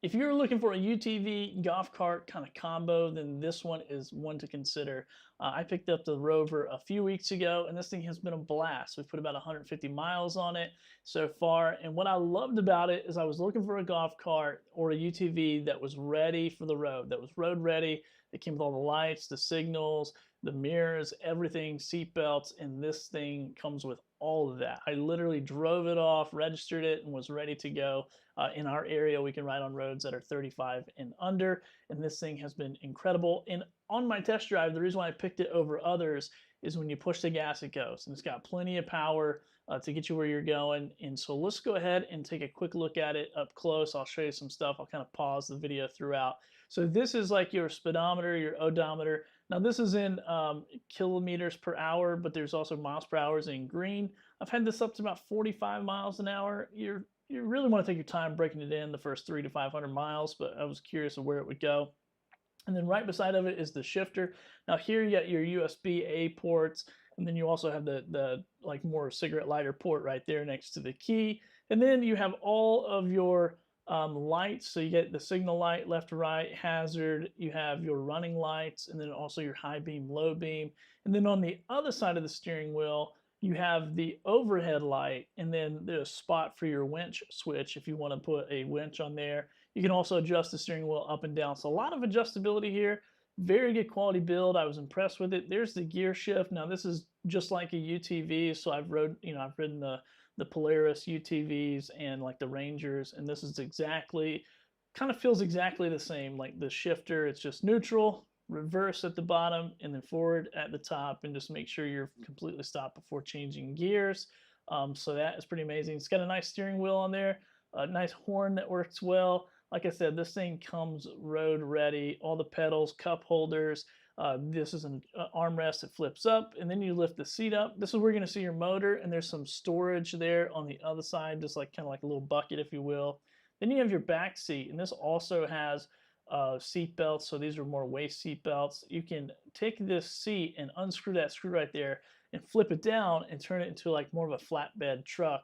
If you're looking for a UTV golf cart kind of combo, then this one is one to consider. I picked up the Rover a few weeks ago, and this thing has been a blast. We've put about 150 miles on it so far. And what I loved about it is I was looking for a golf cart or a UTV that was ready for the road, that was road ready. It came with all the lights, the signals, the mirrors, everything, seat belts, and this thing comes with all of that. I literally drove it off, registered it, and was ready to go. In our area, we can ride on roads that are 35 and under, and this thing has been incredible. And on my test drive, the reason why I picked it over others is when you push the gas, it goes, and it's got plenty of power to get you where you're going. And so let's go ahead and take a quick look at it up close. I'll show you some stuff. I'll kind of pause the video throughout. So this is like your speedometer, your odometer. Now this is in kilometers per hour, but there's also miles per hour in green. I've had this up to about 45 miles an hour. You really want to take your time breaking it in the first 300 to 500 miles, but I was curious of where it would go. And then right beside of it is the shifter. Now here you got your USB-A ports, and then you also have the like more cigarette lighter port right there next to the key. And then you have all of your lights. So you get the signal light, left to right, hazard, you have your running lights, and then also your high beam, low beam. And then on the other side of the steering wheel, you have the overhead light, and then there's a spot for your winch switch if you want to put a winch on there. You can also adjust the steering wheel up and down. So a lot of adjustability here. Very good quality build. I was impressed with it. There's the gear shift. Now this is just like a UTV. So I've ridden the Polaris UTVs and like the Rangers, and this is exactly, kind of feels exactly the same. Like the shifter, it's just neutral, reverse at the bottom, and then forward at the top, and just make sure you're completely stopped before changing gears. So that is pretty amazing. It's got a nice steering wheel on there, a nice horn that works well. Like I said, this thing comes road ready, all the pedals, cup holders. This is an armrest that flips up, and then you lift the seat up. This is where you're going to see your motor, and there's some storage there on the other side, just like kind of like a little bucket, if you will. Then you have your back seat, and this also has seat belts. So these are more waist seat belts. You can take this seat and unscrew that screw right there and flip it down and turn it into like more of a flatbed truck.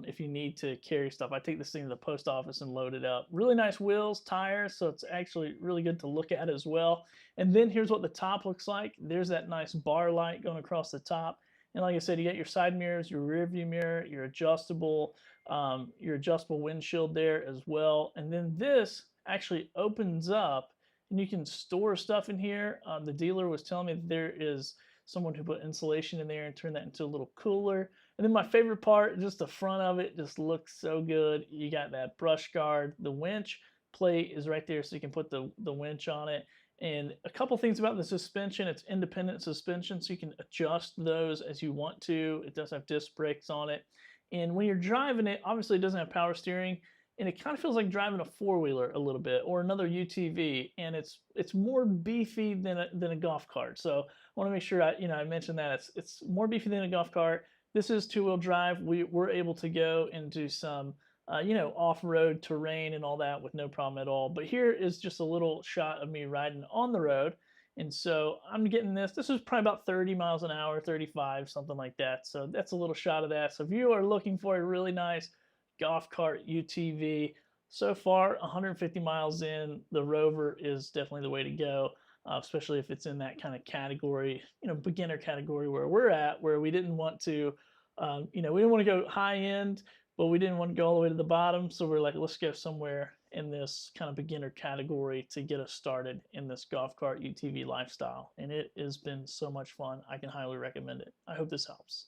If you need to carry stuff. I take this thing to the post office and load it up. Really nice wheels, tires, so it's actually really good to look at as well. And then here's what the top looks like. There's that nice bar light going across the top. And like I said, you got your side mirrors, your rear view mirror, your adjustable windshield there as well. And then this actually opens up, and you can store stuff in here. The dealer was telling me that there is someone who put insulation in there and turned that into a little cooler. And then my favorite part, just the front of it just looks so good. You got that brush guard. The winch plate is right there, so you can put the winch on it. And a couple things about the suspension, it's independent suspension, so you can adjust those as you want to. It does have disc brakes on it. And when you're driving it, obviously it doesn't have power steering, and it kind of feels like driving a four-wheeler a little bit, or another UTV, and it's more beefy than a golf cart. So I want to make sure I mentioned that it's more beefy than a golf cart. This is two-wheel drive. We're able to go into some off-road terrain and all that with no problem at all. But here is just a little shot of me riding on the road. And so I'm getting this. This is probably about 30 miles an hour, 35, something like that. So that's a little shot of that. So if you are looking for a really nice golf cart UTV, so far 150 miles in, the Rover is definitely the way to go, especially if it's in that kind of category, beginner category where we're at, where we didn't want to, we didn't want to go high end, but we didn't want to go all the way to the bottom. So we're like, let's go somewhere in this kind of beginner category to get us started in this golf cart UTV lifestyle. And it has been so much fun. I can highly recommend it. I hope this helps.